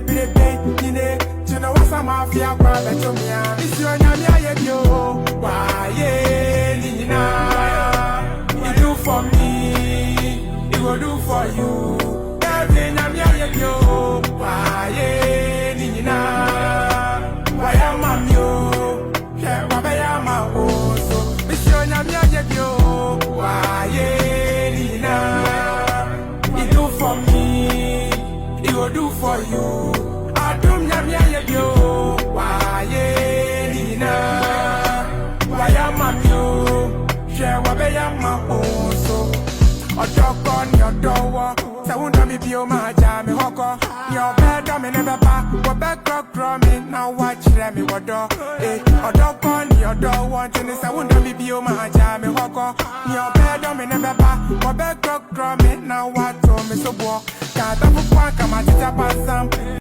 baby, you know what's a mafia crab at your mia. It's your Namia, yo. Why, Nina? You do for me, it will do for you. Every Namia, yo. Why, Nina? Why am I yo? Yeah, why am I also? It's your Namia, yo. Why, Nina? You do for me, it will do for you. Adum nyamia yo, why Nina? Why am I yo? Share what I am my own so. A dog on your door, so won't me be my jammy hawker. Your bed, I'm never back, what back rock drumming, now watch me what door. A dog on your door, wanting this, I won't me be my jammy hawker. Your bed, I'm never back, what back rock drumming, now what told me so. Can't have a quack, I'm at the tap of some.